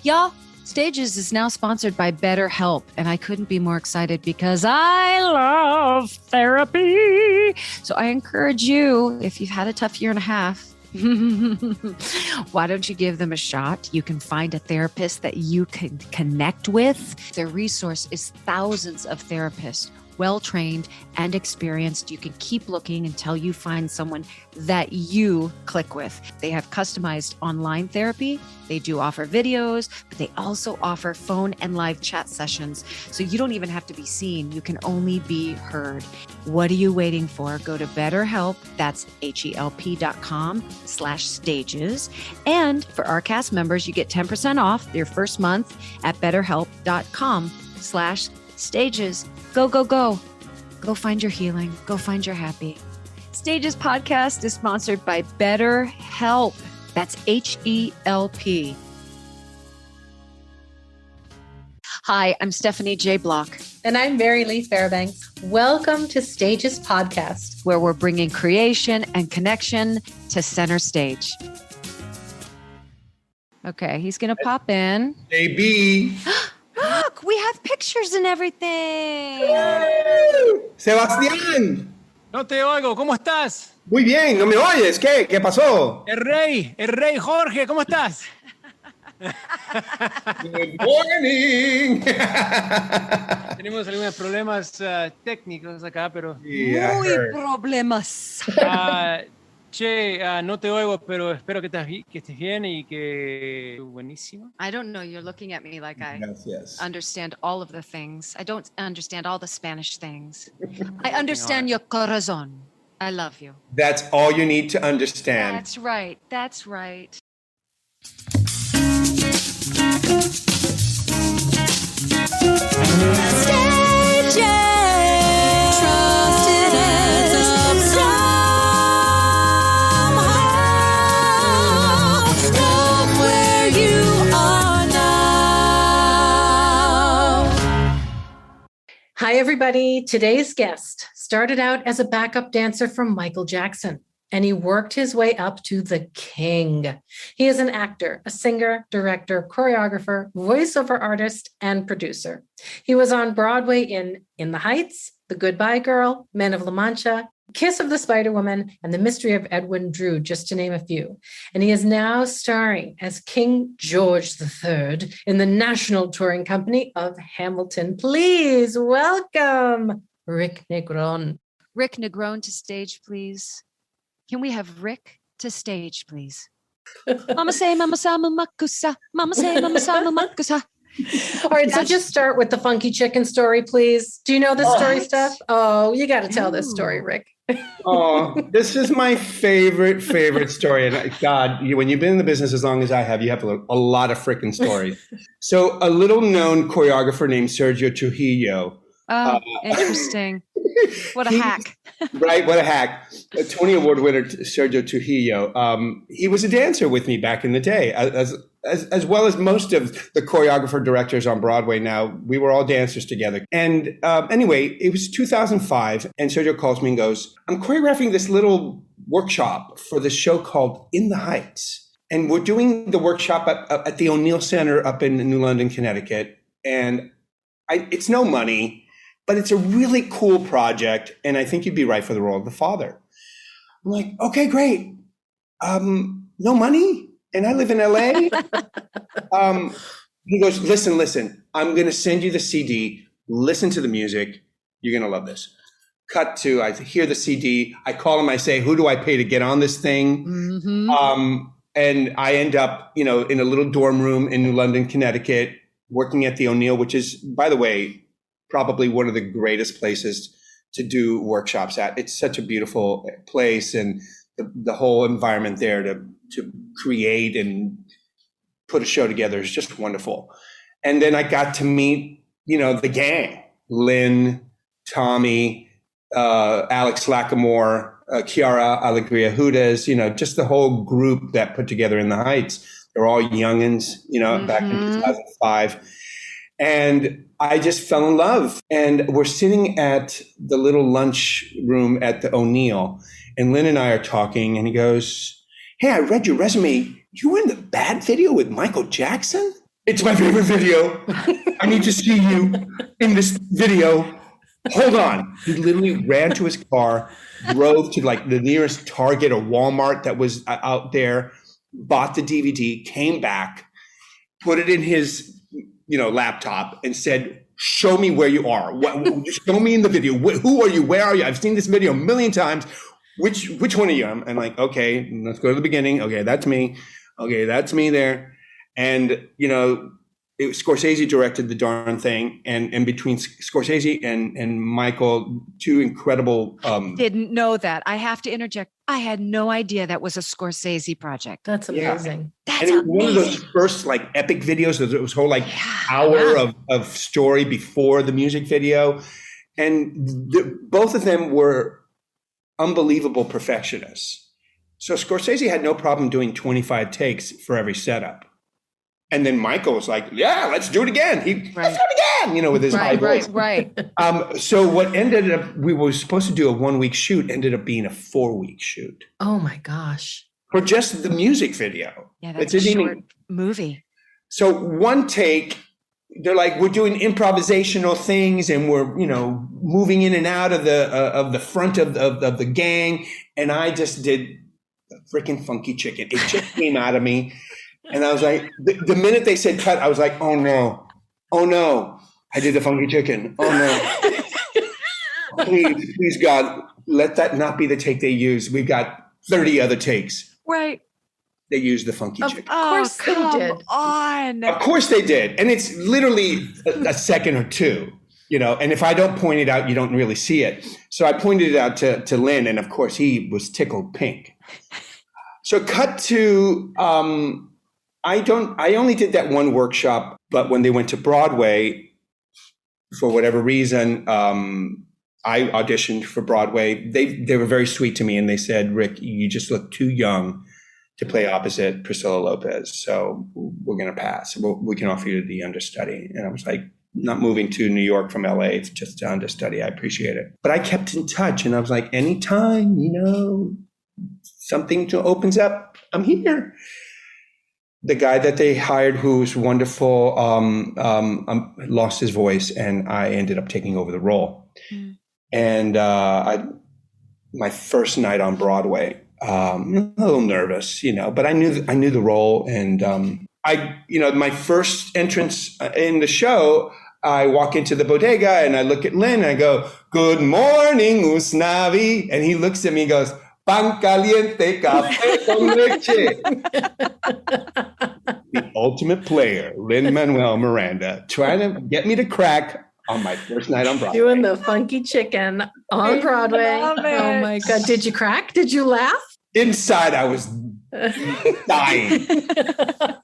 Y'all, Stages is now sponsored by BetterHelp, and I couldn't be more excited because I love therapy. So I encourage you, if you've had a tough year and a half, why don't you give them a shot? You can find a therapist that you can connect with. Their resource is thousands of therapists, well-trained and experienced. You can keep looking until you find someone that you click with. They have customized online therapy. They do offer videos, but they also offer phone and live chat sessions. So you don't even have to be seen. You can only be heard. What are you waiting for? Go to BetterHelp. That's HELP.com/stages. And for our cast members, you get 10% off your first month at BetterHelp.com/stages. Go, go, go. Go find your healing. Go find your happy. Stages podcast is sponsored by BetterHelp. That's HELP. Hi, I'm Stephanie J. Block. And I'm Mary Lee Fairbanks. Welcome to Stages Podcast, where we're bringing creation and connection to center stage. Okay, he's going to pop in. JB. Look, we have pictures and everything. Sebastián. No te oigo, ¿cómo estás? Muy bien, ¿no me oyes? ¿Qué pasó? El rey Jorge, ¿cómo estás? Good morning. Tenemos algunos problemas técnicos acá, pero... Muy problemas. No te oigo, pero espero que estés bien y que buenísimo. I don't know. You're looking at me like I Gracias. understand all of the things. I don't understand all the Spanish things. I understand your corazón. I love you. That's all you need to understand. That's right. That's right. Hi, everybody. Today's guest started out as a backup dancer from Michael Jackson, and he worked his way up to the king. He is an actor, a singer, director, choreographer, voiceover artist, and producer. He was on Broadway in the Heights, The Goodbye Girl, Men of La Mancha, Kiss of the Spider Woman, and The Mystery of Edwin Drood, just to name a few. And he is now starring as King George III in the National Touring Company of Hamilton. Please welcome Rick Negron. Rick Negron to stage, please. Can we have Rick to stage, please? Mama say, mama sama makusa. Mama say, mama sama makusa. All right, so just start with the funky chicken story, please. Do you know this story, Steph? Oh, you got to tell this story, Rick. Oh, this is my favorite story. And God, when you've been in the business as long as I have, you have a lot of freaking stories. So a little known choreographer named Sergio Trujillo. Oh, interesting. What a hack. Right, what a hack. A Tony Award winner, Sergio Trujillo. He was a dancer with me back in the day, as well as most of the choreographer directors on Broadway now. We were all dancers together. And anyway, it was 2005, and Sergio calls me and goes, I'm choreographing this little workshop for this show called In the Heights. And we're doing the workshop at the O'Neill Center up in New London, Connecticut. And it's no money, but it's a really cool project, and I think you'd be right for the role of the father. I'm like, okay, great. No money, and I live in LA. He goes, listen, I'm going to send you the CD. Listen to the music. You're going to love this. Cut to, I hear the CD. I call him. I say, who do I pay to get on this thing? Mm-hmm. And I end up, in a little dorm room in New London, Connecticut, working at the O'Neill, which is, by the way, probably one of the greatest places to do workshops at. It's such a beautiful place, and the whole environment there to create and put a show together is just wonderful. And then I got to meet, the gang, Lynn, Tommy, Alex Lackamore, Chiara Alegria Hudes, just the whole group that put together In the Heights. They're all youngins, back in 2005. And I just fell in love. And we're sitting at the little lunch room at the O'Neill, and Lynn and I are talking, and he goes, hey, I read your resume. You were in the Bad video with Michael Jackson? It's my favorite video. I need to see you in this video. Hold on. He literally ran to his car, drove to like the nearest Target or Walmart that was out there, bought the DVD, came back, put it in his, laptop and said, show me where you are. Show me in the video. Who are you? Where are you? I've seen this video a million times. Which one are you? I'm like, okay, let's go to the beginning. Okay, that's me. Okay, that's me there. And, Scorsese directed the darn thing. And between Scorsese and Michael, two incredible. Didn't know that. I have to interject. I had no idea that was a Scorsese project. That's amazing. That's and it was amazing. one of those first like epic videos. It was whole hour of story before the music video. And both of them were unbelievable perfectionists. So Scorsese had no problem doing 25 takes for every setup. And then Michael was like, yeah, let's do it again. Let's do it again, with his high voice. Right. So what ended up, we were supposed to do a 1 week shoot, ended up being a 4 week shoot. Oh my gosh. For just the music video. Yeah, that's a short movie. So one take, they're like, we're doing improvisational things and we're, moving in and out of the front of the gang. And I just did a freaking funky chicken. It just came out of me. And I was like, the minute they said cut, I was like, oh no, I did the funky chicken. Oh no, please God, let that not be the take they use. We've got 30 other takes. Right. They used the funky chicken. Of course they did. Of course they did. And it's literally a second or two, and if I don't point it out, you don't really see it. So I pointed it out to Lin, and of course he was tickled pink. So cut to, I only did that one workshop, but when they went to Broadway, for whatever reason, I auditioned for Broadway. They were very sweet to me, and they said, Rick, you just look too young to play opposite Priscilla Lopez, so we're going to pass. We can offer you the understudy. And I was like, not moving to New York from LA, it's just to understudy. I appreciate it. But I kept in touch, and I was like, anytime, something opens up, I'm here. The guy that they hired, who's wonderful, lost his voice, and I ended up taking over the role. Mm. And my first night on Broadway, a little nervous, but I knew the role, and my first entrance in the show, I walk into the bodega and I look at Lin and I go, "Good morning, Usnavi," and he looks at me and goes, "Pan caliente, café con leche." The ultimate player, Lin-Manuel Miranda, trying to get me to crack on my first night on Broadway. Doing the funky chicken on Broadway. Oh my God. Did you crack? Did you laugh? Inside, I was dying.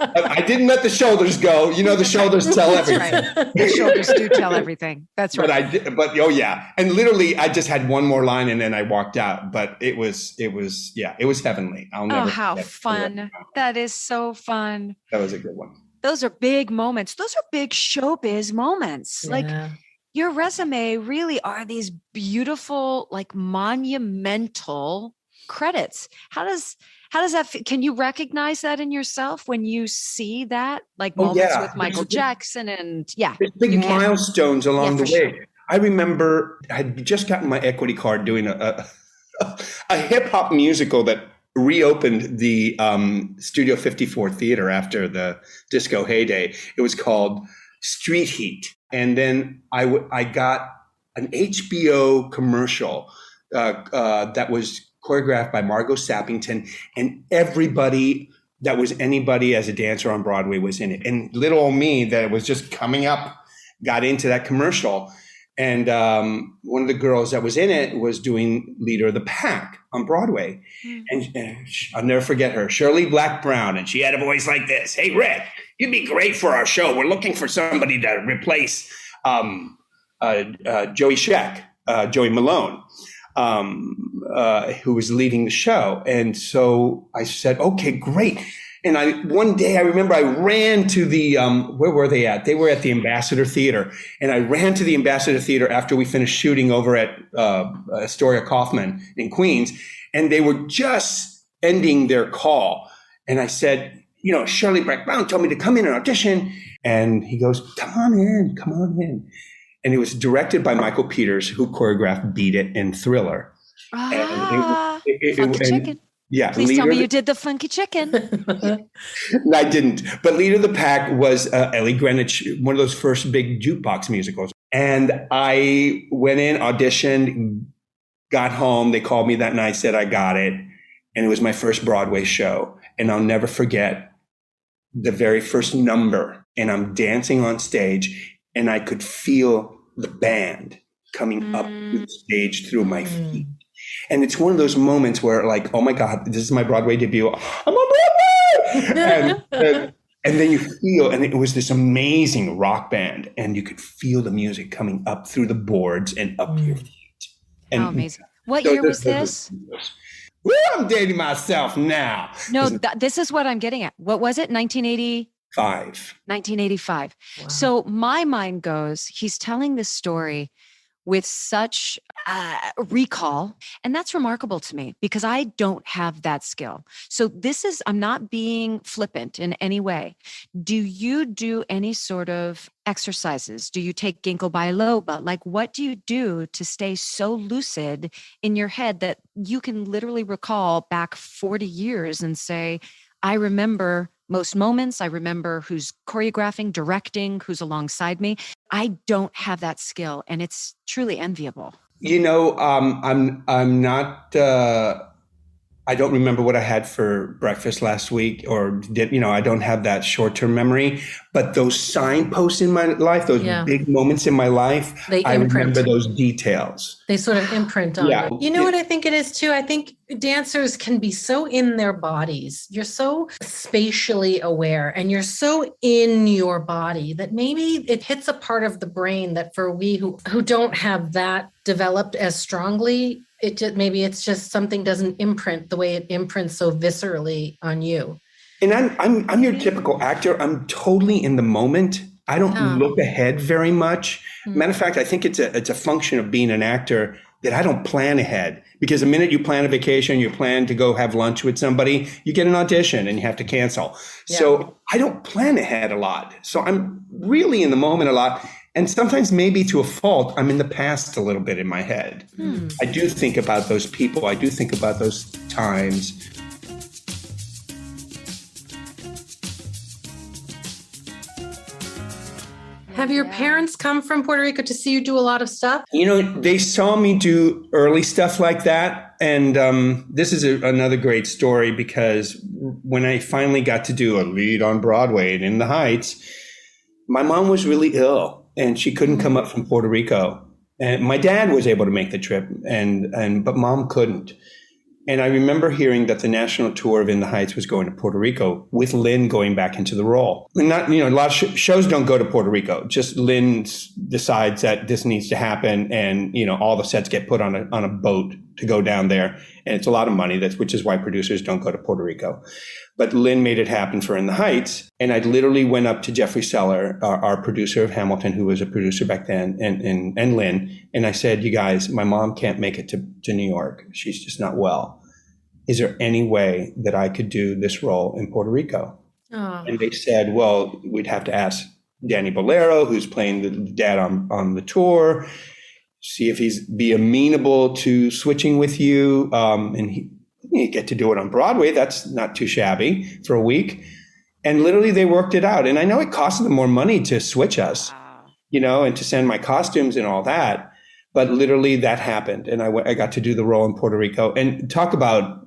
I didn't let the shoulders go. The shoulders tell everything. That's right. The shoulders do tell everything. That's right. But oh yeah. And literally I just had one more line and then I walked out, but it was heavenly. I'll never. Oh, how fun. That is so fun. That was a good one. Those are big moments. Those are big showbiz moments. Yeah. Like your resume really are these beautiful, like monumental credits. How does that can you recognize that in yourself when you see that, like moments with Michael Jackson and there's big milestones along the way. Sure. I remember I had just gotten my equity card doing a hip hop musical that reopened the Studio 54 Theater after the disco heyday. It was called Street Heat, and then I got an HBO commercial that was choreographed by Margot Sappington, and everybody that was anybody as a dancer on Broadway was in it. And little old me that was just coming up got into that commercial. And one of the girls that was in it was doing Leader of the Pack on Broadway. And I'll never forget her, Shirley Black Brown. And she had a voice like this. "Hey, Rick, you'd be great for our show. We're looking for somebody to replace Joey Scheck, Joey Malone. Who was leading the show." And so I said, okay, great. And one day I remember I ran to the, where were they at? They were at the Ambassador Theater. And I ran to the Ambassador Theater after we finished shooting over at Astoria Kaufman in Queens. And they were just ending their call. And I said, Shirley Brett Brown told me to come in and audition. And he goes, come on in. And it was directed by Michael Peters, who choreographed Beat It and Thriller. Funky Chicken. Yeah. Please tell me you did the Funky Chicken. I didn't. But Leader of the Pack was Ellie Greenwich, one of those first big jukebox musicals. And I went in, auditioned, got home. They called me that night, said I got it. And it was my first Broadway show. And I'll never forget the very first number. And I'm dancing on stage. And I could feel the band coming up to the stage through my feet. And it's one of those moments where like, oh my God, this is my Broadway debut. I'm on Broadway! and then you feel, and it was this amazing rock band. And you could feel the music coming up through the boards and up your feet. And how amazing. What year was this? Well, I'm dating myself now. No, this is what I'm getting at. What was it? 1980? 1985. Wow. So my mind goes, he's telling this story with such recall. And that's remarkable to me because I don't have that skill. So I'm not being flippant in any way. Do you do any sort of exercises? Do you take ginkgo biloba? Like what do you do to stay so lucid in your head that you can literally recall back 40 years and say, I remember most moments. I remember who's choreographing, directing, who's alongside me. I don't have that skill, and it's truly enviable. I'm not. I don't remember what I had for breakfast last week, or I don't have that short-term memory. But those signposts in my life, those big moments in my life, I remember those details. They sort of imprint on you. You know what I think it is too? I think dancers can be so in their bodies. You're so spatially aware and you're so in your body that maybe it hits a part of the brain that for we who don't have that developed as strongly, maybe it's just something doesn't imprint the way it imprints so viscerally on you. And I'm your typical actor. I'm totally in the moment. I don't look ahead very much. Matter of fact, I think it's a function of being an actor that I don't plan ahead, because the minute you plan a vacation, you plan to go have lunch with somebody, you get an audition and you have to cancel. Yeah. So I don't plan ahead a lot. So I'm really in the moment a lot. And sometimes maybe to a fault, I'm in the past a little bit in my head. I do think about those people. I do think about those times. Have your parents come from Puerto Rico to see you do a lot of stuff? They saw me do early stuff like that. And this is another great story, because when I finally got to do a lead on Broadway in the Heights, my mom was really ill and she couldn't come up from Puerto Rico. And my dad was able to make the trip, but mom couldn't. And I remember hearing that the national tour of In the Heights was going to Puerto Rico, with Lin going back into the role. And a lot of shows don't go to Puerto Rico. Just Lin decides that this needs to happen, and all the sets get put on a boat to go down there, and it's a lot of money. Which is why producers don't go to Puerto Rico. But Lin made it happen for In the Heights, and I literally went up to Jeffrey Seller, our producer of Hamilton, who was a producer back then, and Lin, and I said, "You guys, my mom can't make it to New York. She's just not well. Is there any way that I could do this role in Puerto Rico?" Oh. And they said, "Well, we'd have to ask Danny Bolero, who's playing the dad on the tour, see if he's be amenable to switching with you, and you get to do it on Broadway. That's not too shabby for a week." And literally they worked it out. And I know it cost them more money to switch us, and to send my costumes and all that. But literally that happened. And I got to do the role in Puerto Rico. And talk about,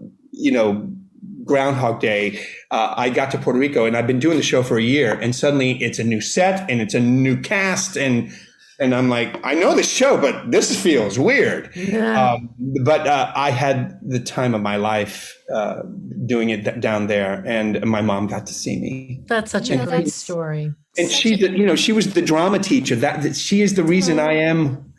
Groundhog Day. I got to Puerto Rico and I've been doing the show for a year, and suddenly it's a new set and it's a new cast. And I'm like, I know the show, but this feels weird. Yeah. But I had the time of my life doing it down there, and my mom got to see me. That's such a great story. And she was the drama teacher. That she is the reason I am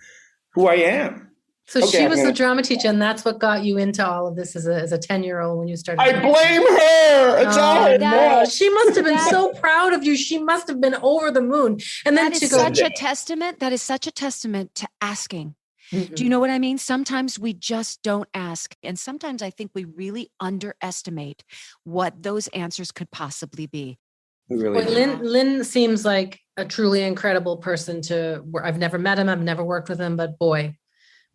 who I am. So she was the drama teacher, and that's what got you into all of this as a 10-year-old when you started. I blame her. It's all her fault. She must have been so proud of you. She must have been over the moon. And then that is such a testament. That is such a testament to asking. Do you know what I mean? Sometimes we just don't ask. And sometimes I think we really underestimate what those answers could possibly be. We really Boy, do. Lin seems like a truly incredible person I've never met him. I've never worked with him, but boy,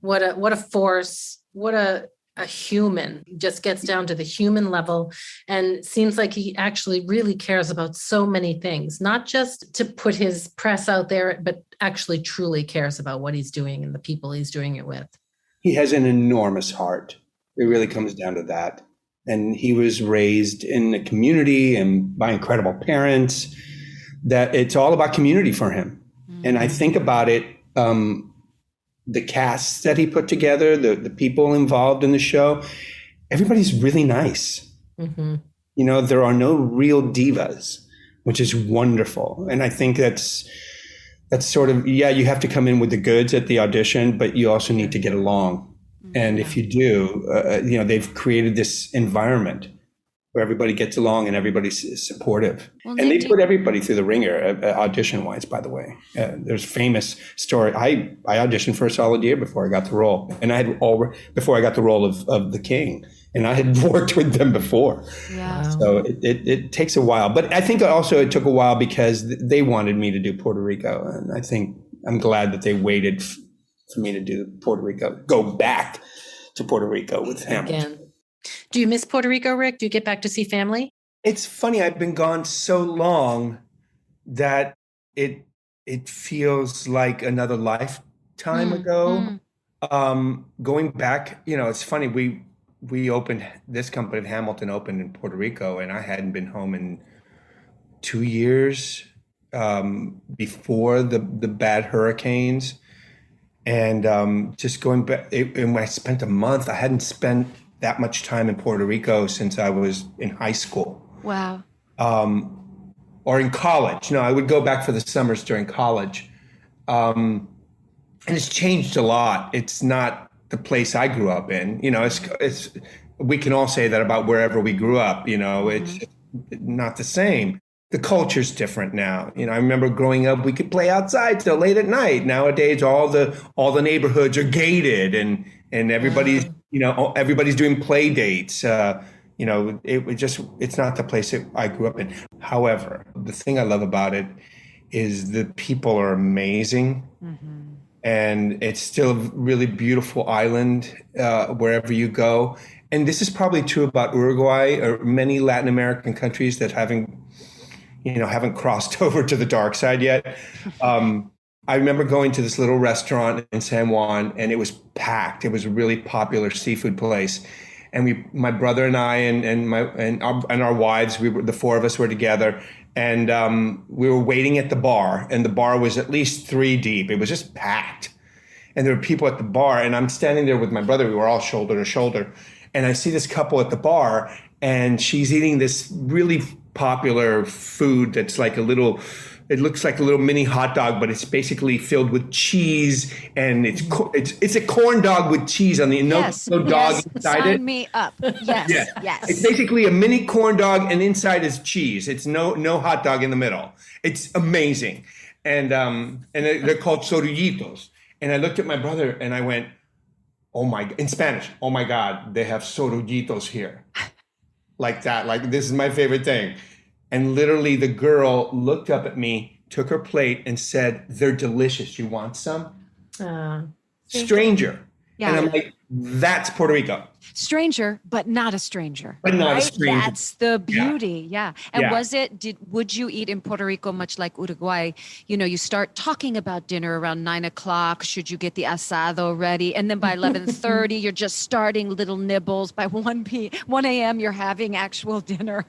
what a force, what a human. He just gets down to the human level and seems like he actually really cares about so many things, not just to put his press out there, but actually truly cares about what he's doing and the people he's doing it with. He has an enormous heart. It really comes down to that. And he was raised in a community and by incredible parents that it's all about community for him. Mm-hmm. And I think about it, the cast that he put together, the people involved in the show, everybody's really nice. Mm-hmm. You know, there are no real divas, which is wonderful. And I think that's sort of, you have to come in with the goods at the audition, but you also need to get along. And if you do, they've created this environment where everybody gets along and everybody's supportive. Well, and they put everybody through the ringer, audition-wise, by the way. There's famous story. I auditioned for a solid year before I got the role. And before I got the role of the king. And I had worked with them before. Yeah. So it takes a while. But I think also it took a while because they wanted me to do Puerto Rico. And I think I'm glad that they waited for me to do Puerto Rico, go back to Puerto Rico with Hamilton. Again. Do you miss Puerto Rico, Rick? Do you get back to see family? It's funny. I've been gone so long that it feels like another lifetime ago. Going back, it's funny. We opened this company, Hamilton, opened in Puerto Rico, and I hadn't been home in 2 years before the bad hurricanes. And just going back, and when I spent a month, I hadn't spent that much time in Puerto Rico since I was in high school. Wow. Or in college. No, I would go back for the summers during college. And it's changed a lot. It's not the place I grew up in. It's we can all say that about wherever we grew up. It's not the same. The culture's different now. I remember growing up, we could play outside till late at night. Nowadays, all the neighborhoods are gated, and everybody's everybody's doing play dates. It's not the place that I grew up in. However, the thing I love about it is the people are amazing, and it's still a really beautiful island wherever you go. And this is probably true about Uruguay or many Latin American countries that haven't crossed over to the dark side yet. I remember going to this little restaurant in San Juan, and it was packed. It was a really popular seafood place. And my brother and I and our wives, the four of us were together, and we were waiting at the bar, and the bar was at least 3 deep. It was just packed. And there were people at the bar, and I'm standing there with my brother. We were all shoulder to shoulder. And I see this couple at the bar, and she's eating this really popular food that's like it looks like a little mini hot dog, but it's basically filled with cheese, and it's a corn dog with cheese on the no dog inside it. Sign me up. Yes. It's basically a mini corn dog, and inside is cheese. It's no hot dog in the middle. It's amazing, and they're called sorullitos. And I looked at my brother and I went, in Spanish, oh my God, they have sorullitos here. Like that, like this is my favorite thing. And literally the girl looked up at me, took her plate and said, they're delicious. You want some? Stranger. Yeah. And I'm like, that's Puerto Rico. Stranger, but not a stranger. But not a stranger. That's the beauty. Yeah. And would you eat in Puerto Rico much like Uruguay? You start talking about dinner around 9:00. Should you get the asado ready? And then by 11:30, you're just starting little nibbles. By 1 a.m., you're having actual dinner.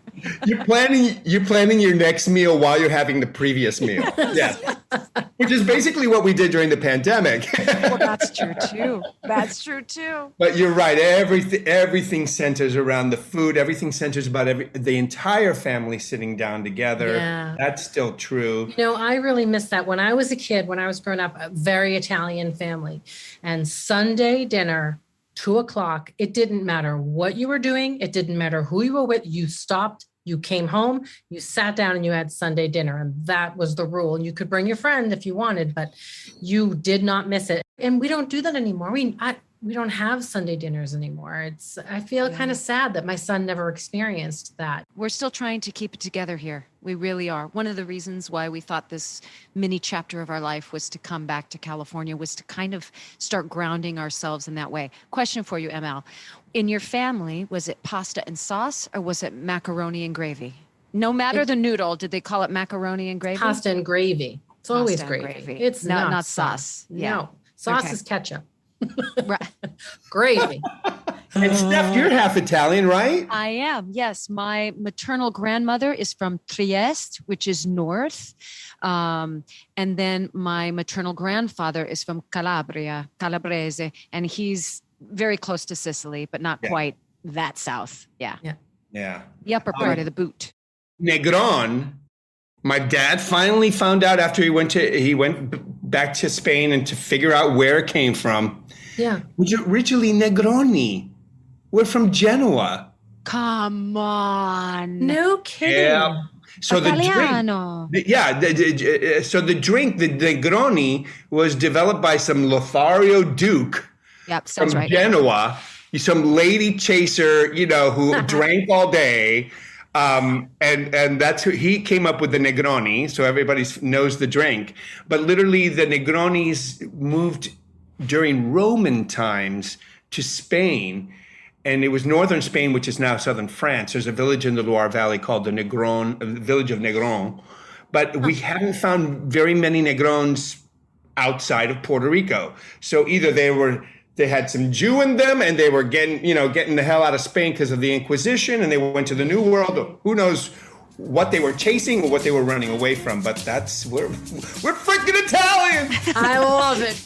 You're planning your next meal while you're having the previous meal. Yes. Which is basically what we did during the pandemic. Well, that's true too. But you're right. Everything centers around the food. Everything centers about the entire family sitting down together. Yeah. That's still true. I really miss that. When I was a kid, when I was growing up, a very Italian family, and Sunday dinner, 2:00, it didn't matter what you were doing. It didn't matter who you were with. You stopped You came home, you sat down and you had Sunday dinner, and that was the rule. And you could bring your friend if you wanted, but you did not miss it. And we don't do that anymore. We don't have Sunday dinners anymore. I feel kind of sad that my son never experienced that. We're still trying to keep it together here. We really are. One of the reasons why we thought this mini chapter of our life was to come back to California was to kind of start grounding ourselves in that way. Question for you, ML. In your family, was it pasta and sauce or was it macaroni and gravy? No matter the noodle, did they call it macaroni and gravy? Pasta and gravy. It's always gravy. It's not sauce. Yeah. No, sauce is ketchup. Right. Gravy. And Steph, you're half Italian, right? I am. Yes. My maternal grandmother is from Trieste, which is north. And then my maternal grandfather is from Calabria, Calabrese, and he's very close to Sicily, but not quite that south. Yeah. The upper part of the boot. Negron. My dad finally found out after he went back to Spain and to figure out where it came from. Yeah. Which originally Negroni. We're from Genoa. Come on. No kidding. Yeah. So Italiano. So the drink, the Negroni, was developed by some Lothario Duke from Genoa. Some lady chaser, who drank all day. And that's who he came up with the Negroni. So everybody knows the drink, but literally the Negronis moved during Roman times to Spain, and it was northern Spain, which is now southern France. There's a village in the Loire Valley called the village of Negron, but we haven't found very many Negrons outside of Puerto Rico. So either they had some Jew in them and they were getting the hell out of Spain because of the Inquisition, and they went to the New World. Who knows what they were chasing or what they were running away from, but we're freaking Italian. I love it.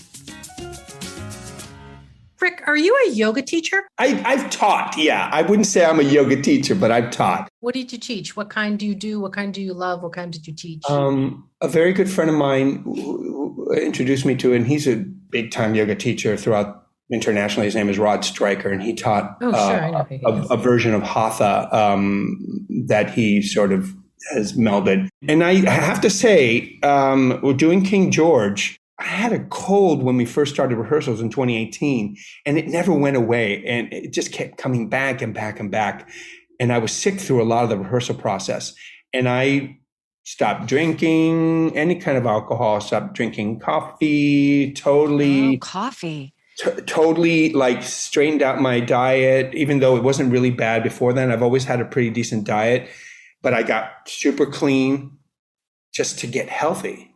Rick, are you a yoga teacher? I've taught, yeah. I wouldn't say I'm a yoga teacher, but I've taught. What did you teach? What kind do you do? What kind do you love? What kind did you teach? A very good friend of mine introduced me to it, and he's a big-time yoga teacher throughout internationally. His name is Rod Stryker, and he taught a version of Hatha that he sort of has melded. And I have to say, we're doing King George. I had a cold when we first started rehearsals in 2018, and it never went away. And it just kept coming back and back and back. And I was sick through a lot of the rehearsal process. And I stopped drinking any kind of alcohol, stopped drinking coffee, totally. Oh, coffee. Totally straightened out my diet, even though it wasn't really bad before then. I've always had a pretty decent diet, but I got super clean just to get healthy.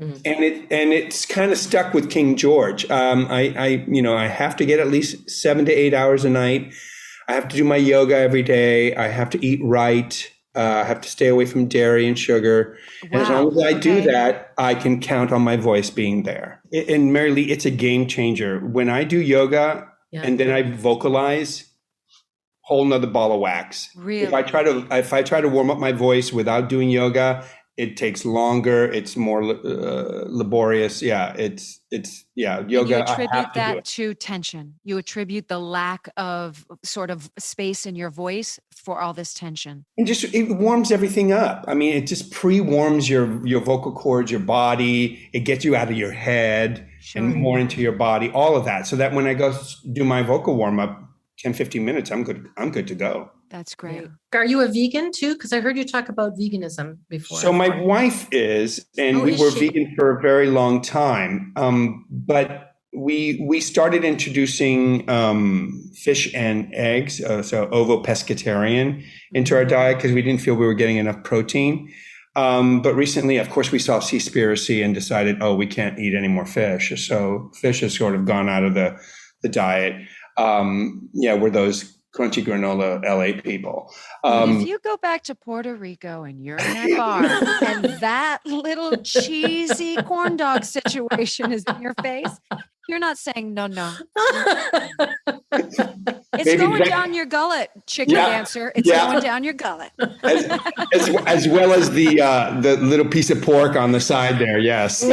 Mm-hmm. And it's kind of stuck with King George. I have to get at least 7 to 8 hours a night. I have to do my yoga every day. I have to eat right. I have to stay away from dairy and sugar. Wow. And as long as I do that, I can count on my voice being there. And Mary Lee, it's a game changer. When I do yoga and then I vocalize, whole nother ball of wax. Really? If I try to warm up my voice without doing yoga, it takes longer. It's more laborious. Yeah, it's yoga. You attribute that to tension. You attribute the lack of sort of space in your voice for all this tension. And it warms everything up. I mean, it just pre-warms your vocal cords, your body. It gets you out of your head and more into your body. All of that, so that when I go do my vocal warm up, 10, 15 minutes, I'm good to go. That's great. Yeah. Are you a vegan too? Because I heard you talk about veganism before. So my wife is, and we were vegan for a very long time. But we started introducing fish and eggs, so ovo-pescatarian, into our diet because we didn't feel we were getting enough protein. But recently, of course, we saw Seaspiracy and decided, we can't eat any more fish. So fish has sort of gone out of the diet. We're those crunchy granola LA people. If you go back to Puerto Rico and you're in that bar and that little cheesy corn dog situation is in your face, you're not saying no. It's going down your gullet, chicken dancer. It's going down your gullet. as well as the little piece of pork on the side there. Yes. See?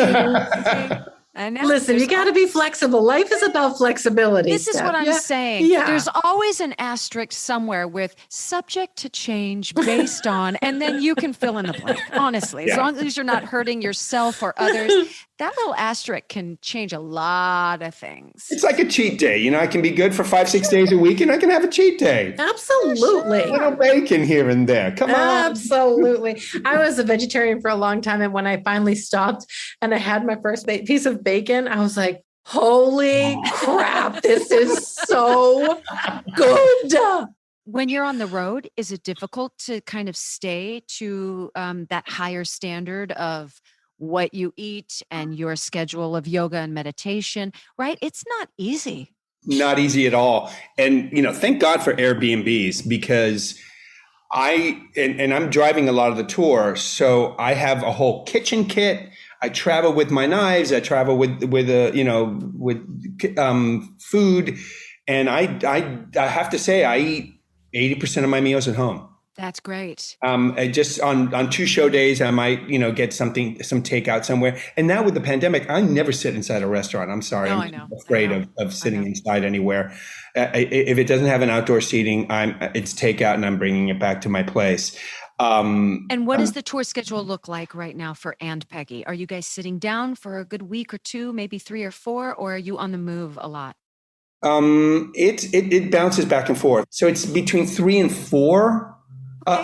And now Listen, you there's got to be flexible. Life is about flexibility. This is Steph. what I'm Yeah. saying. Yeah. There's always an asterisk somewhere with subject to change based on, and then you can fill in the blank. Honestly, as Yeah. long as you're not hurting yourself or others, that little asterisk can change a lot of things. It's like a cheat day. You know, I can be good for 5-6 days a week and I can have a cheat day. Absolutely. A little bacon here and there. Come on. Absolutely. I was a vegetarian for a long time. And when I finally stopped and I had my first piece of bacon, I was like, holy crap, this is so good. When you're on the road, is it difficult to kind of stay to that higher standard of what you eat and your schedule of yoga and meditation, right? It's not easy. Not easy at all. And, you know, thank God for Airbnbs because I'm driving a lot of the tour. So I have a whole kitchen kit. I travel with my knives. I travel with food. And I have to say, I eat 80% of my meals at home. That's great. I just on 2 show days, I might, get some takeout somewhere. And now with the pandemic, I never sit inside a restaurant. I'm sorry. No, I'm afraid of sitting inside anywhere. If it doesn't have an outdoor seating, it's takeout and I'm bringing it back to my place. And what does the tour schedule look like right now for and Peggy? Are you guys sitting down for a good week or 2, maybe 3 or 4, or are you on the move a lot? It bounces back and forth. So it's between 3 and 4.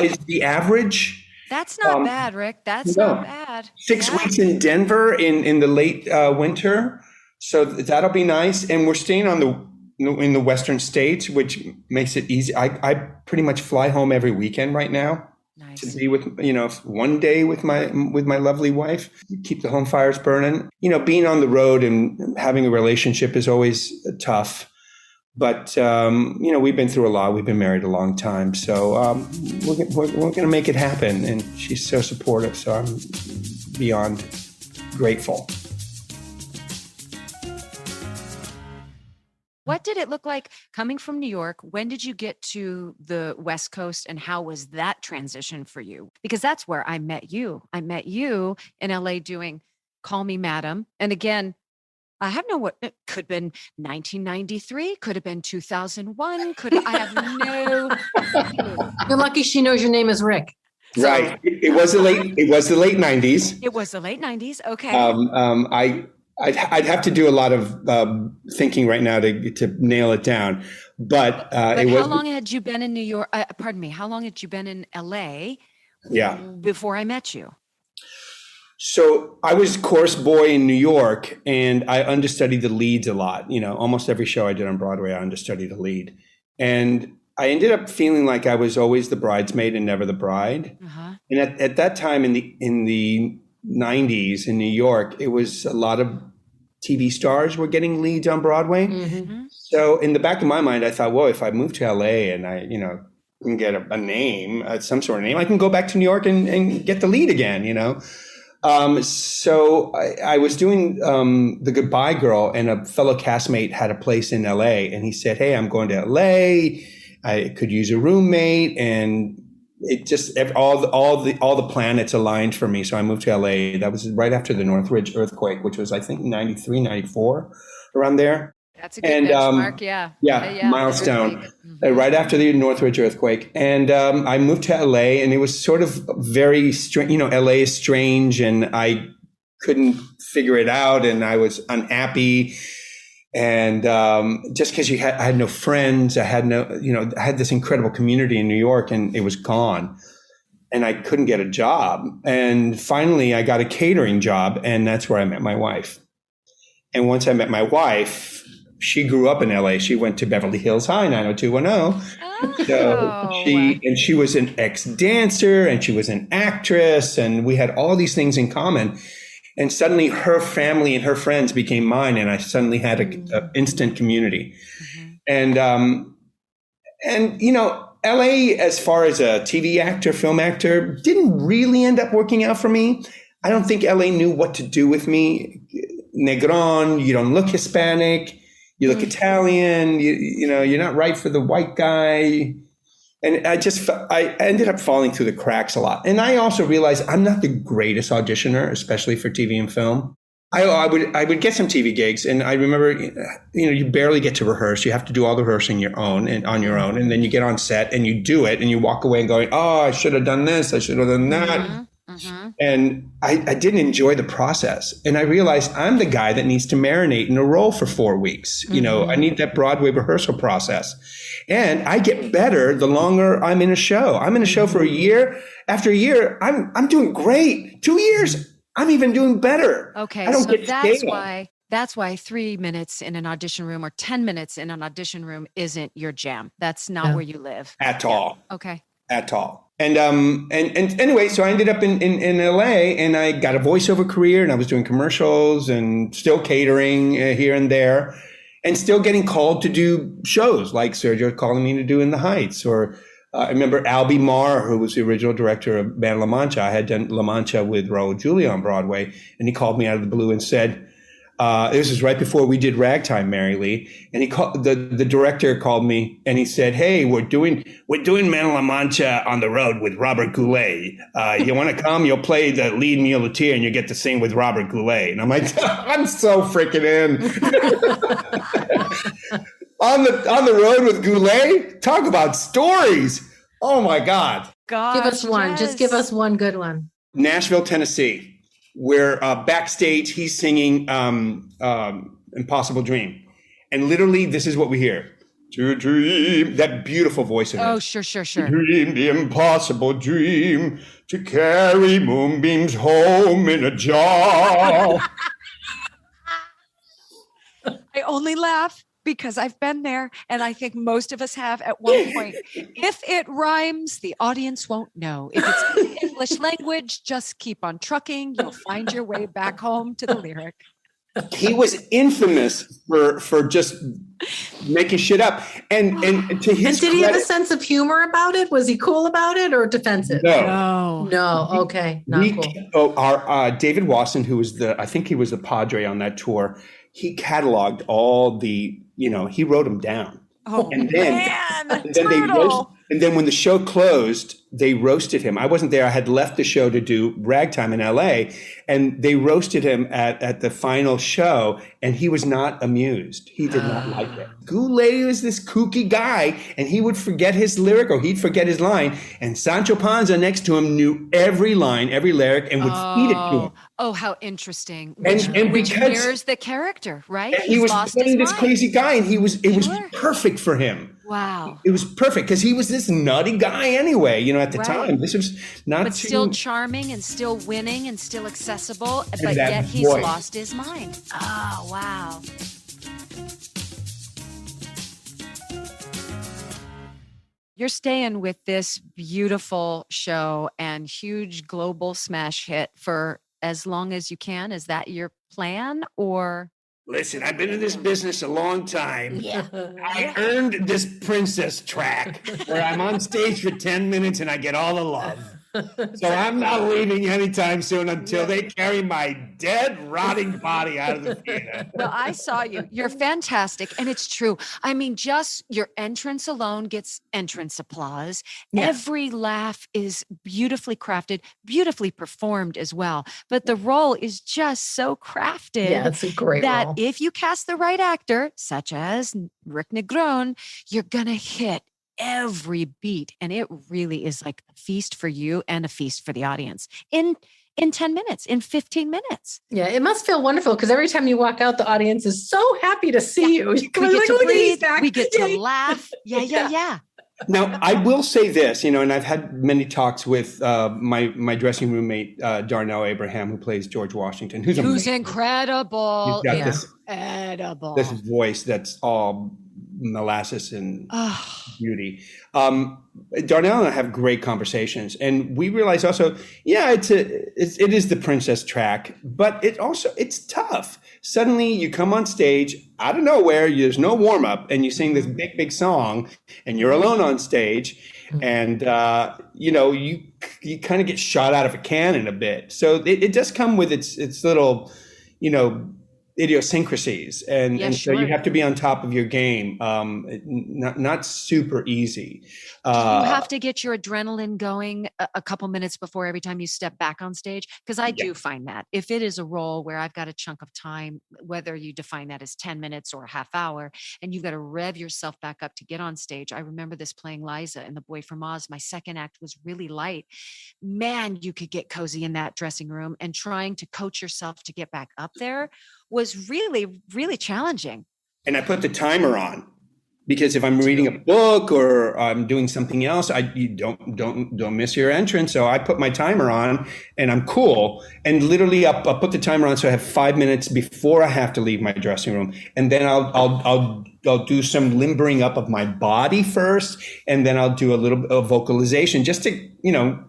Is the average. That's not bad, Rick. That's not bad. 6 weeks in Denver in the late winter. So that'll be nice. And we're staying in the Western states, which makes it easy. I pretty much fly home every weekend right now. Nice. To be with, one day with my lovely wife, keep the home fires burning. Being on the road and having a relationship is always tough. But, we've been through a lot. We've been married a long time. So we're going to make it happen. And she's so supportive. So I'm beyond grateful. What did it look like coming from New York? When did you get to the West Coast and how was that transition for you? Because that's where I met you. I met you in LA doing Call Me Madam. And again, I have it could have been 1993, could have been 2001, I have no clue. You're lucky she knows your name is Rick. So. Right. It was the late 90s. It was the late 90s. Okay. I'd have to do a lot of thinking right now to nail it down. But how long had you been in New York? Pardon me. How long had you been in LA? Yeah. Before I met you? So I was chorus boy in New York and I understudied the leads a lot. Almost every show I did on Broadway, I understudied a lead. And I ended up feeling like I was always the bridesmaid and never the bride. Uh-huh. And at that time in the 90s in New York, it was a lot of TV stars were getting leads on Broadway. Mm-hmm. So in the back of my mind, I thought, well, if I move to LA and I, can get a name, some sort of name, I can go back to New York and get the lead again, So I was doing The Goodbye Girl, and a fellow castmate had a place in LA, and he said, "Hey, I'm going to LA. I could use a roommate," and it just all the planets aligned for me. So I moved to LA. That was right after the Northridge earthquake, which was I think 93, 94, around there. That's a good benchmark, yeah. Milestone. Right after the Northridge earthquake. And I moved to LA, and it was sort of very strange. LA is strange, and I couldn't figure it out, and I was unhappy. And just because I had no friends, I had I had this incredible community in New York, and it was gone. And I couldn't get a job. And finally, I got a catering job, and that's where I met my wife. And once I met my wife, she grew up in LA. She went to Beverly Hills High, 90210. Oh. So she was an ex-dancer and she was an actress, and we had all these things in common. And suddenly her family and her friends became mine, and I suddenly had an instant community. Mm-hmm. And LA, as far as a TV actor, film actor, didn't really end up working out for me. I don't think LA knew what to do with me. Negron, you don't look Hispanic. You look Italian, you're not right for the white guy. And I ended up falling through the cracks a lot. And I also realized I'm not the greatest auditioner, especially for TV and film. I would get some TV gigs, and I remember, you barely get to rehearse. You have to do all the rehearsing your own and on your own, and then you get on set and you do it, and you walk away and going, "Oh, I should have done this. I should have done that." And I didn't enjoy the process, and I realized I'm the guy that needs to marinate in a role for 4 weeks. I need that Broadway rehearsal process, and I get better the longer I'm in a show. I'm in a show for a year. After a year, I'm doing great. 2 years. I'm even doing better. Okay, I don't so get that's why 3 minutes in an audition room or 10 minutes in an audition room isn't your jam. That's not where you live. At all. Okay. At all. And anyway, so I ended up in LA, and I got a voiceover career, and I was doing commercials and still catering here and there, and still getting called to do shows like Sergio calling me to do In the Heights, or I remember Albie Marr, who was the original director of Man La Mancha. I had done La Mancha with Raul Julia on Broadway, and he called me out of the blue and said, this was right before we did Ragtime, Mary Lee, and he called the director called me and he said, "Hey, we're doing Man La Mancha on the road with Robert Goulet. You want to come? You'll play the lead muleteer, and you get to sing with Robert Goulet." And I'm like, I'm so freaking in. On the road with Goulet, talk about stories. Oh my God! Give us one. Yes. Just give us one good one. Nashville, Tennessee, where backstage he's singing "Impossible Dream," and literally this is what we hear: "To dream," that beautiful voice of it. Oh, sure. Dream the impossible dream to carry moonbeams home in a jar. I only laugh because I've been there, and I think most of us have at one point. If it rhymes, the audience won't know. If it's in the English language, just keep on trucking. You'll find your way back home to the lyric. He was infamous for just making shit up. And to his did he have a sense of humor about it? Was he cool about it or defensive? No. Okay. Not cool. Our David Wasson, who was I think he was the Padre on that tour, he cataloged all the, he wrote them down. Oh, and then, man, and then when the show closed, they roasted him. I wasn't there. I had left the show to do Ragtime in LA, and they roasted him at the final show, and he was not amused. He did not like it. Goulet was this kooky guy, and he would forget his lyric, or he'd forget his line, and Sancho Panza next to him knew every line, every lyric, and would feed it to him. Oh, how interesting. Which mirrors the character, right? And he was playing this crazy guy, and it was perfect for him. Wow. It was perfect because he was this nutty guy anyway, at the time. This was not but still charming and still winning and still accessible, but yet he's lost his mind. Oh, wow. You're staying with this beautiful show and huge global smash hit for as long as you can. Is that your plan, or? Listen, I've been in this business a long time. Yeah. I earned this princess track where I'm on stage for 10 minutes and I get all the love. So I'm not leaving anytime soon until they carry my dead, rotting body out of the theater. Well, I saw you. You're fantastic. And it's true. I mean, just your entrance alone gets entrance applause. Yeah. Every laugh is beautifully crafted, beautifully performed as well. But the role is just so crafted. Yeah, it's a great that role. If you cast the right actor, such as Rick Negron, you're going to hit every beat, and it really is like a feast for you and a feast for the audience in 10 minutes, in 15 minutes. Yeah, it must feel wonderful because every time you walk out, the audience is so happy to see you. We get to breathe, we get to laugh. Yeah. Now, I will say this, and I've had many talks with my dressing roommate, Darnell Abraham, who plays George Washington, who's incredible. He's got this voice that's all molasses and beauty. Darnell and I have great conversations, and we realize also, it is the princess track, but it's tough. Suddenly you come on stage out of nowhere, there's no warm up, and you sing this big song, and you're alone on stage, and you kind of get shot out of a cannon a bit. So it does come with its little, idiosyncrasies, and Yeah, and so you sure. have to be on top of your game. Not super easy. Do you have to get your adrenaline going a couple minutes before every time you step back on stage? Because I Yeah. do find that if it is a role where I've got a chunk of time, whether you define that as 10 minutes or a half hour, and you've got to rev yourself back up to get on stage. I remember this playing Liza in The Boy from Oz. My second act was really light. Man, you could get cozy in that dressing room, and trying to coach yourself to get back up there was really, really challenging. And I put the timer on, because if I'm reading a book or I'm doing something else, you don't miss your entrance. So I put my timer on, and I'm cool. And literally, I'll put the timer on so I have 5 minutes before I have to leave my dressing room, and then I'll do some limbering up of my body first, and then I'll do a little bit of vocalization just to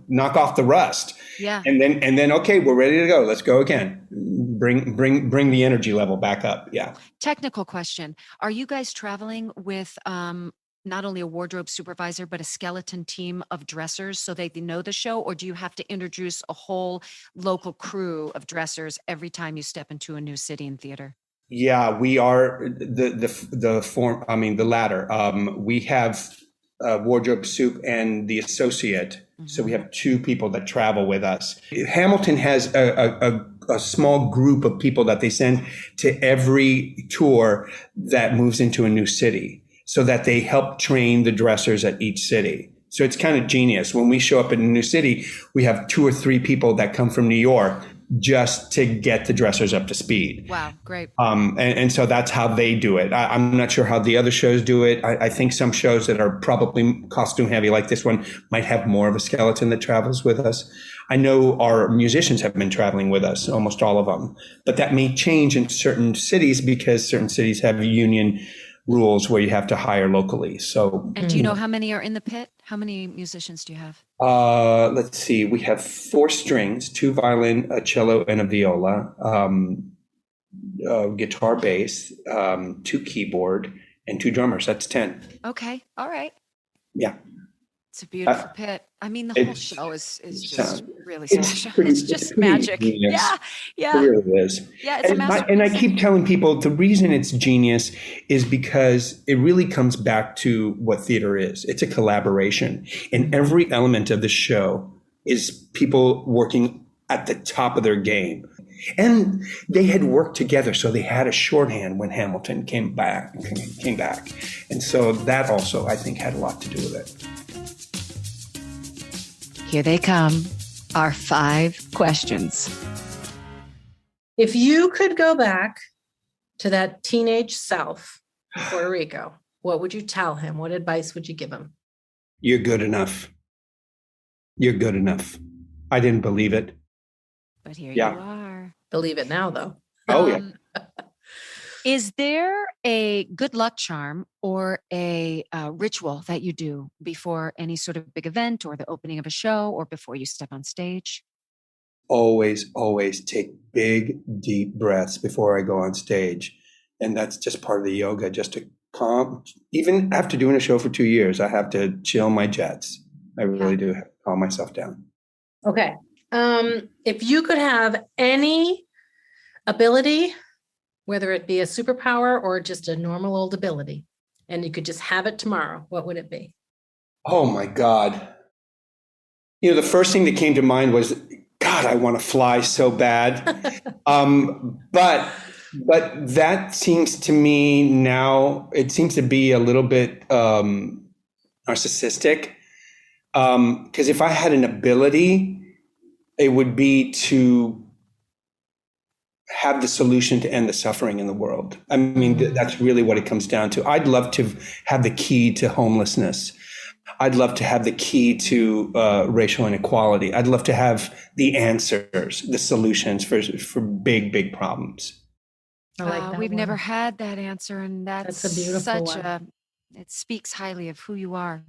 knock off the rust. Yeah. And then okay, we're ready to go. Let's go again. Bring the energy level back up. Yeah. Technical question. Are you guys traveling with not only a wardrobe supervisor, but a skeleton team of dressers so they know the show? Or do you have to introduce a whole local crew of dressers every time you step into a new city and theater? Yeah, we are the latter. We have wardrobe soup and the associate. Mm-hmm. So we have two people that travel with us. Hamilton has a small group of people that they send to every tour that moves into a new city, so that they help train the dressers at each city. So it's kind of genius. When we show up in a new city, we have 2 or 3 people that come from New York just to get the dressers up to speed. Wow, great. And so that's how they do it. I'm not sure how the other shows do it. I think some shows that are probably costume heavy, like this one, might have more of a skeleton that travels with us. I know our musicians have been traveling with us, almost all of them. But that may change in certain cities, because certain cities have union rules where you have to hire locally. So, and do you know how many are in the pit? How many musicians do you have? Let's see. We have 4 strings, 2 violin, a cello, and a viola, guitar, bass, 2 keyboard, and 2 drummers. That's 10. Okay. All right. Yeah. It's a beautiful pit. I mean, the whole show is just really special. It's just magic. Genius. Yeah. It really is. Yeah, it's a masterpiece. And I keep telling people the reason it's genius is because it really comes back to what theater is. It's a collaboration. And every element of the show is people working at the top of their game. And they had worked together, so they had a shorthand when Hamilton came back. And so that also, I think, had a lot to do with it. Here they come, our 5 questions. If you could go back to that teenage self in Puerto Rico, what would you tell him? What advice would you give him? You're good enough. You're good enough. I didn't believe it. But here you are. Believe it now, though. Oh, yeah. Is there a good luck charm or a ritual that you do before any sort of big event or the opening of a show or before you step on stage? Always take big, deep breaths before I go on stage. And that's just part of the yoga, just to calm. Even after doing a show for 2 years, I have to chill my jets. I really do have to calm myself down. Okay. If you could have any ability, whether it be a superpower or just a normal old ability, and you could just have it tomorrow, what would it be? Oh my God. The first thing that came to mind was, God, I want to fly so bad. But that seems to me now, it seems to be a little bit narcissistic. Because if I had an ability, it would be to have the solution to end the suffering in the world. I mean, that's really what it comes down to. I'd love to have the key to homelessness. I'd love to have the key to racial inequality. I'd love to have the answers, the solutions for big, big problems. I like that we've one. never had that answer, and that's a beautiful one. It speaks highly of who you are.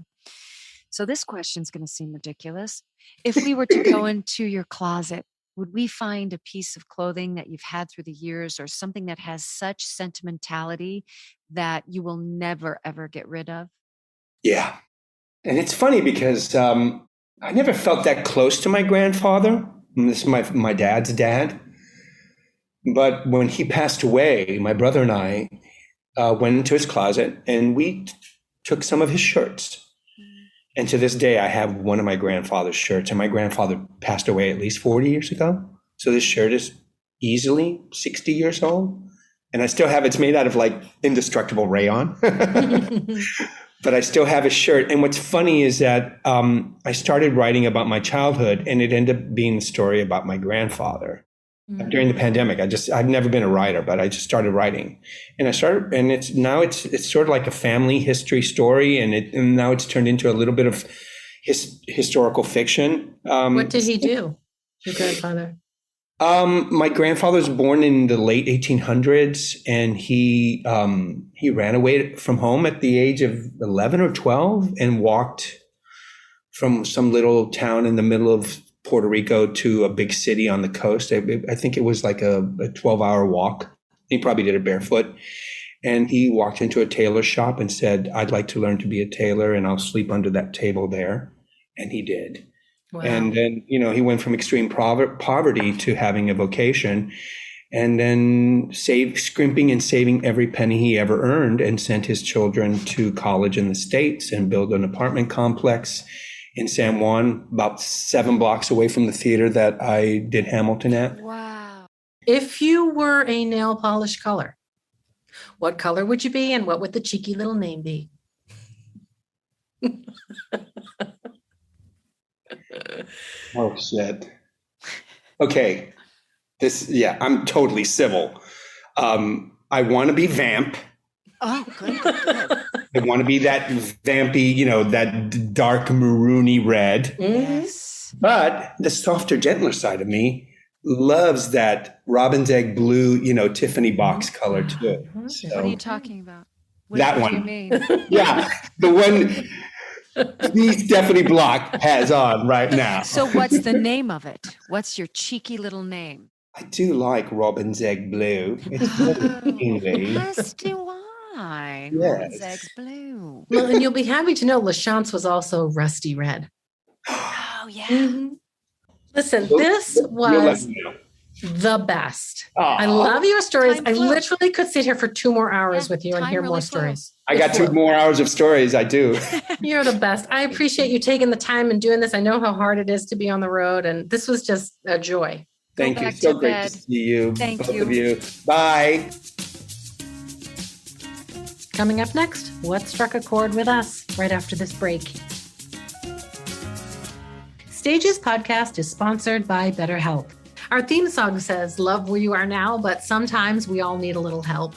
So this question's going to seem ridiculous. If we were to go into your closet, would we find a piece of clothing that you've had through the years or something that has such sentimentality that you will never, ever get rid of? Yeah. And it's funny because I never felt that close to my grandfather. And this is my dad's dad. But when he passed away, my brother and I went into his closet and we took some of his shirts. And to this day, I have one of my grandfather's shirts, and my grandfather passed away at least 40 years ago. So this shirt is easily 60 years old. And I still have, it's made out of like indestructible rayon, but I still have his shirt. And what's funny is that I started writing about my childhood, and it ended up being the story about my grandfather. During the pandemic, I've never been a writer, but I just started writing, and it's sort of like a family history story, and now it's turned into a little bit of historical fiction. What did he do, your grandfather? My grandfather was born in the late 1800s, and he ran away from home at the age of 11 or 12 and walked from some little town in the middle of Puerto Rico to a big city on the coast. I think it was like a 12-hour walk. He probably did it barefoot. And he walked into a tailor shop and said, "I'd like to learn to be a tailor, and I'll sleep under that table there." And he did. Wow. And then, he went from extreme poverty to having a vocation, and then scrimping and saving every penny he ever earned, and sent his children to college in the States and built an apartment complex in San Juan, about 7 blocks away from the theater that I did Hamilton at. Wow. If you were a nail polish color, what color would you be, and what would the cheeky little name be? Oh, shit. Okay. I'm totally civil. I want to be Vamp. Oh, good. I want to be that vampy, that dark maroony red. Yes. But the softer, gentler side of me loves that robin's egg blue, Tiffany box color too. So, what are you talking about? That one. What do you mean? Yeah, the one Stephanie Block has on right now. So what's the name of it? What's your cheeky little name? I do like robin's egg blue. It's very English. As do I. Yes. Robin's eggs blue. Well, and you'll be happy to know LaChance was also rusty red. Oh, yeah. Mm-hmm. Listen, this was the best. I love your stories. I literally could sit here for 2 more hours with you and hear more stories. I got 2 more hours of stories. I do. You're the best. I appreciate you taking the time and doing this. I know how hard it is to be on the road, and this was just a joy. Thank you. So great to see you. Thank both you. of you. Bye. Coming up next, what struck a chord with us right after this break? Stages podcast is sponsored by BetterHelp. Our theme song says, "Love where you are now," but sometimes we all need a little help.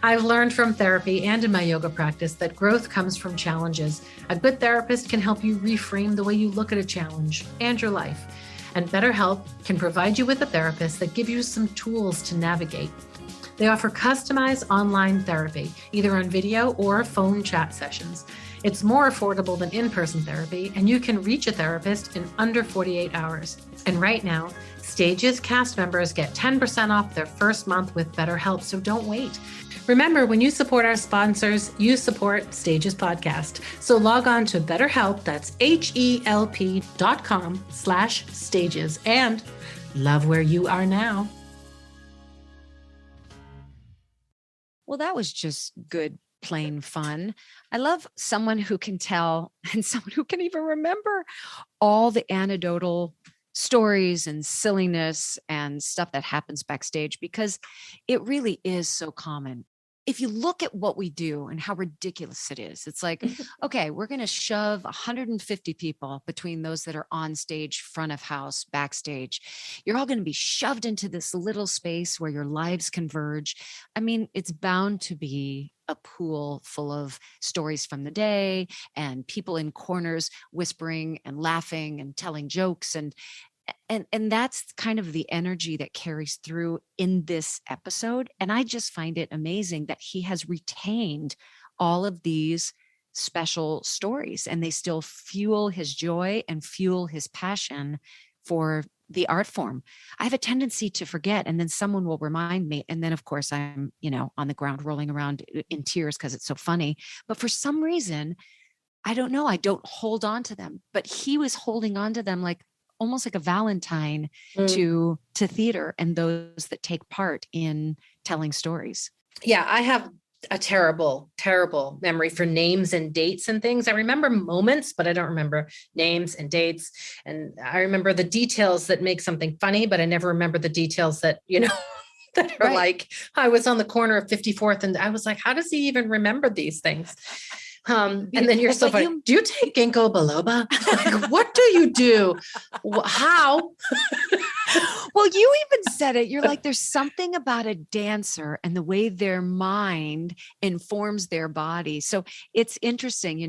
I've learned from therapy and in my yoga practice that growth comes from challenges. A good therapist can help you reframe the way you look at a challenge and your life. And BetterHelp can provide you with a therapist that gives you some tools to navigate. They offer customized online therapy, either on video or phone chat sessions. It's more affordable than in-person therapy, and you can reach a therapist in under 48 hours. And right now, Stages cast members get 10% off their first month with BetterHelp, so don't wait. Remember, when you support our sponsors, you support Stages Podcast. So log on to BetterHelp, that's HELP.com/stages, and love where you are now. Well, that was just good, plain fun. I love someone who can tell and someone who can even remember all the anecdotal stories and silliness and stuff that happens backstage, because it really is so common. If you look at what we do and how ridiculous it is, it's like, okay, we're going to shove 150 people between those that are on stage, front of house, backstage. You're all going to be shoved into this little space where your lives converge. I mean, it's bound to be a pool full of stories from the day and people in corners whispering and laughing and telling jokes. And that's kind of the energy that carries through in this episode. And I just find it amazing that he has retained all of these special stories, and they still fuel his joy and fuel his passion for the art form. I have a tendency to forget, and then someone will remind me. And then of course I'm, on the ground rolling around in tears because it's so funny. But for some reason, I don't know, I don't hold on to them, but he was holding on to them like almost like a Valentine to theater and those that take part in telling stories. Yeah, I have a terrible, terrible memory for names and dates and things. I remember moments, but I don't remember names and dates. And I remember the details that make something funny, but I never remember the details that, that are like, I was on the corner of 54th and I was like, how does he even remember these things? And then you're so funny. Do you take ginkgo biloba? Like, what do you do? How? Well, you even said it. You're like, there's something about a dancer and the way their mind informs their body. So it's interesting,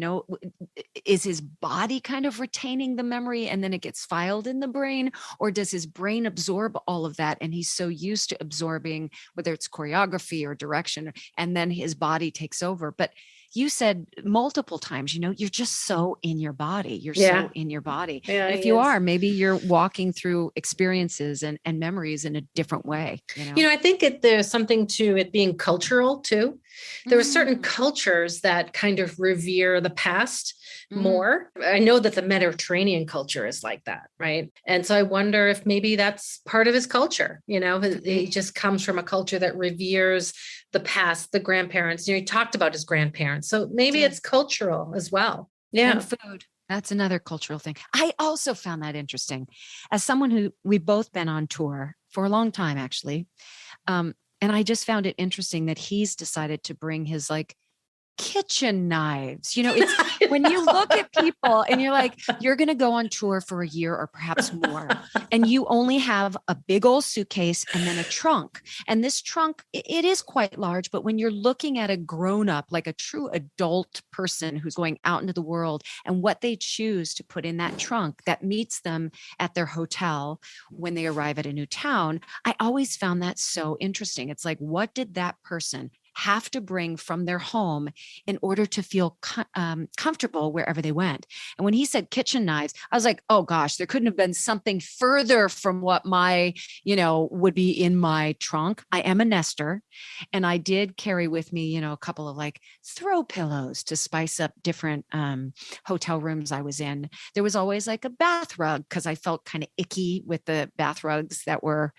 is his body kind of retaining the memory and then it gets filed in the brain? Or does his brain absorb all of that? And he's so used to absorbing, whether it's choreography or direction, and then his body takes over. But you said multiple times, you're just so in your body. You're so in your body. Yeah, and if you are, maybe you're walking through experiences and memories in a different way. I think there's something to it being cultural too. There are certain cultures that kind of revere the past more. I know that the Mediterranean culture is like that, right? And so I wonder if maybe that's part of his culture. He just comes from a culture that reveres the past, the grandparents. He talked about his grandparents. So maybe it's cultural as well. Yeah. And food. That's another cultural thing. I also found that interesting. As someone who we've both been on tour for a long time, actually. And I just found it interesting that he's decided to bring his kitchen knives. It's when you look at people and you're like, you're going to go on tour for a year or perhaps more. And you only have a big old suitcase and then a trunk. And this trunk, it is quite large, but when you're looking at a grown-up, like a true adult person who's going out into the world and what they choose to put in that trunk that meets them at their hotel when they arrive at a new town, I always found that so interesting. It's like, what did that person have to bring from their home in order to feel comfortable wherever they went? And when he said kitchen knives, I was like, oh gosh, there couldn't have been something further from what my, would be in my trunk. I am a nester, and I did carry with me, a couple of throw pillows to spice up different hotel rooms I was in. There was always a bath rug because I felt kind of icky with the bath rugs that were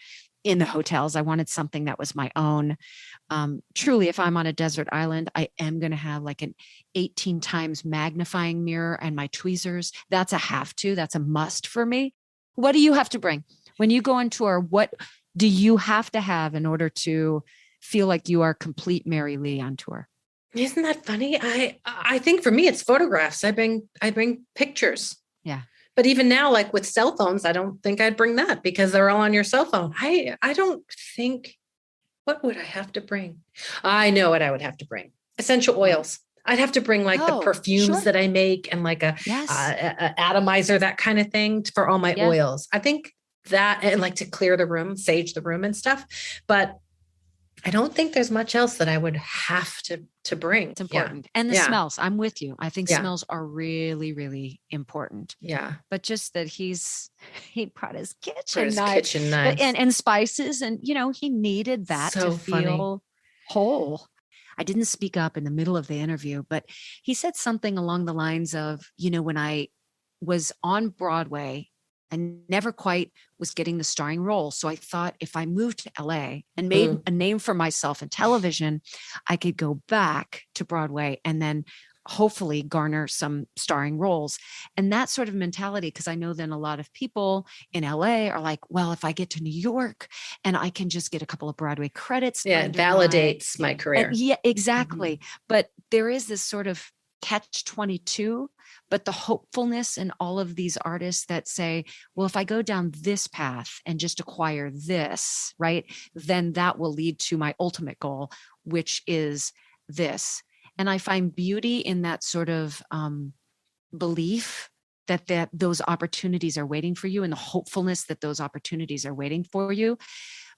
in the hotels. I wanted something that was my own. Truly, if I'm on a desert island, I am going to have an 18 times magnifying mirror and my tweezers. That's a have to. That's a must for me. What do you have to bring when you go on tour? What do you have to have in order to feel like you are complete Mary Lee on tour? Isn't that funny? I think for me, it's photographs. I bring pictures. Yeah. But even now, with cell phones, I don't think I'd bring that because they're all on your cell phone. I don't think, what would I have to bring? I know what I would have to bring. Essential oils. I'd have to bring the perfumes that I make and a atomizer, that kind of thing for all my oils. I think that, and to clear the room, sage the room and stuff. But I don't think there's much else that I would have to bring. It's important. And the smells, I'm with you. I think smells are really, really important. Yeah. But just that he brought his kitchen knives and spices, and, he needed that to feel whole. I didn't speak up in the middle of the interview, but he said something along the lines of, when I was on Broadway, I never quite was getting the starring role. So I thought if I moved to LA and made a name for myself in television, I could go back to Broadway and then hopefully garner some starring roles. And that sort of mentality, because I know then a lot of people in LA are like, well, if I get to New York and I can just get a couple of Broadway credits. Yeah, it validates my career. Yeah, exactly. But there is this sort of catch-22, but the hopefulness in all of these artists that say, well, if I go down this path and just acquire this, right, then that will lead to my ultimate goal, which is this. And I find beauty in that sort of belief that those opportunities are waiting for you, and the hopefulness that those opportunities are waiting for you.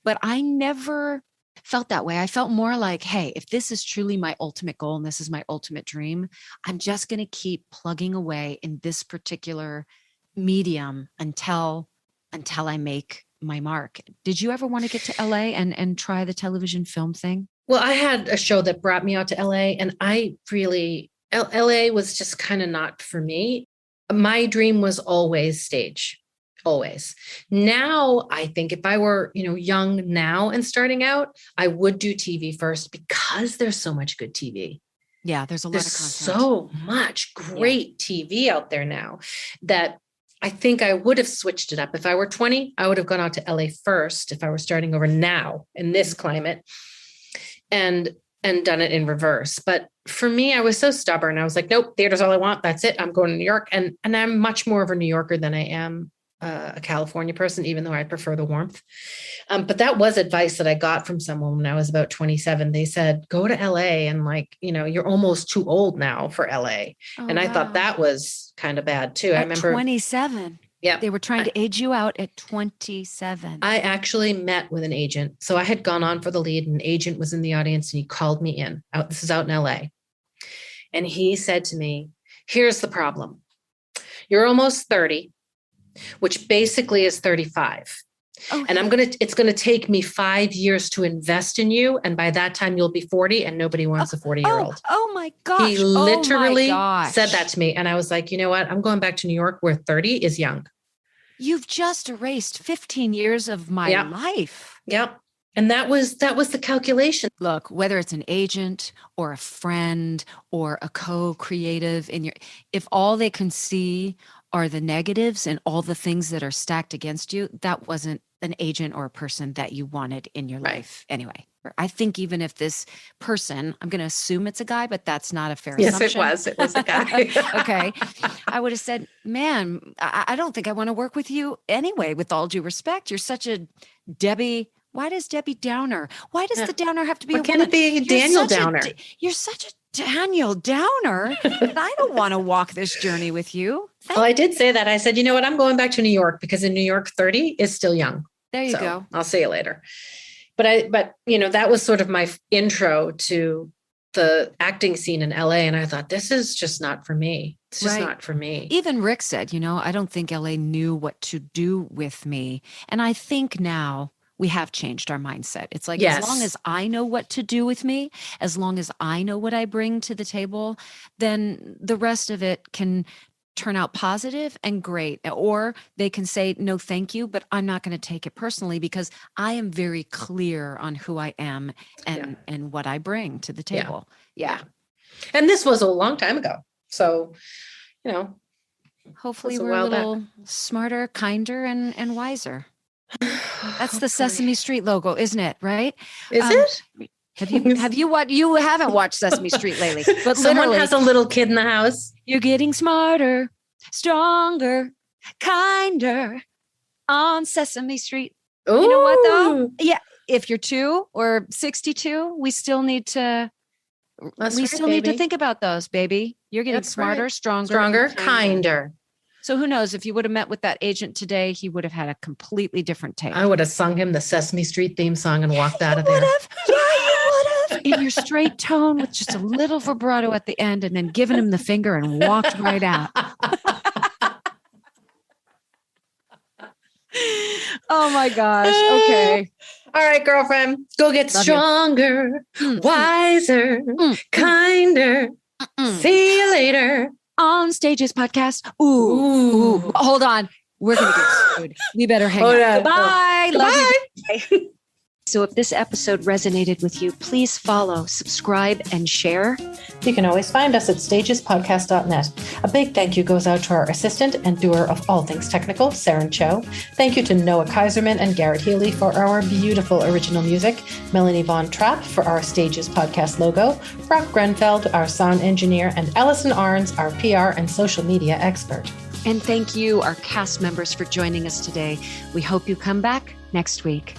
But I never felt that way. I felt more like, hey, if this is truly my ultimate goal and this is my ultimate dream, I'm just going to keep plugging away in this particular medium until I make my mark. Did you ever want to get to LA and try the television film thing? Well, I had a show that brought me out to LA, and LA was just kind of not for me. My dream was always stage. always. Now, I think if I were, young now and starting out, I would do TV first because there's so much good TV. Yeah, there's a lot of content. So much great TV out there now that I think I would have switched it up. If I were 20, I would have gone out to LA first if I were starting over now in this climate and done it in reverse. But for me, I was so stubborn. I was like, nope, theater's all I want. That's it. I'm going to New York. And I'm much more of a New Yorker than I am a California person, even though I prefer the warmth. But that was advice that I got from someone when I was about 27. They said, go to LA and you're almost too old now for LA. Oh, and I thought that was kind of bad too. At I remember 27. Yeah. They were trying to age you out at 27. I actually met with an agent. So I had gone on for the lead, and an agent was in the audience and he called me in. This is out in LA. And he said to me, here's the problem. You're almost 30, which basically is 35. Okay. And it's going to take me 5 years to invest in you. And by that time you'll be 40 and nobody wants a 40-year-old. Oh my gosh. He literally said that to me. And I was like, you know what? I'm going back to New York where 30 is young. You've just erased 15 years of my life. Yep. And that was the calculation. Look, whether it's an agent or a friend or a co-creative if all they can see are the negatives and all the things that are stacked against you, that wasn't an agent or a person that you wanted in your life anyway. I think even if this person, I'm going to assume it's a guy, but that's not a fair assumption. Yes, it was a guy. Okay. I would have said, man, I don't think I want to work with you anyway, with all due respect. You're such a Debbie. Why does Debbie Downer? Why does the Downer have to be a woman? Can it be Daniel Downer? You're such a Daniel Downer. I don't want to walk this journey with you. Well, I did say that. I said, you know what? I'm going back to New York because in New York, 30 is still young. There you go. I'll see you later. But that was sort of my intro to the acting scene in LA. And I thought, this is just not for me. It's just not for me. Even Rick said, I don't think LA knew what to do with me. And I think now we have changed our mindset. It's like, as long as I know what to do with me, as long as I know what I bring to the table, then the rest of it can turn out positive and great. Or they can say, no, thank you, but I'm not going to take it personally because I am very clear on who I am and what I bring to the table. Yeah. And this was a long time ago. So, hopefully we're a little smarter, kinder, and wiser. That's the Sesame Street logo, isn't it? Right? Is it? Have you what? You haven't watched Sesame Street lately, but someone has a little kid in the house. You're getting smarter, stronger, kinder on Sesame Street. Ooh. You know what though? Yeah, if you're 2 or 62, we still need to. Need to think about those, baby. You're getting smarter, stronger, kinder. So who knows? If you would have met with that agent today, he would have had a completely different take. I would have sung him the Sesame Street theme song and walked out of there. Yeah, you would have. In your straight tone with just a little vibrato at the end and then given him the finger and walked right out. Oh my gosh. Okay. All right, girlfriend. Go get stronger, wiser, kinder. See you later. On Stages podcast. Ooh. Hold on. We're going to get screwed. We better hang up. Goodbye. Love you. So if this episode resonated with you, please follow, subscribe, and share. You can always find us at stagespodcast.net. A big thank you goes out to our assistant and doer of all things technical, Saren Cho. Thank you to Noah Kaiserman and Garrett Healy for our beautiful original music, Melanie Von Trapp for our Stages Podcast logo, Brock Grenfeld, our sound engineer, and Allison Arns, our PR and social media expert. And thank you, our cast members, for joining us today. We hope you come back next week.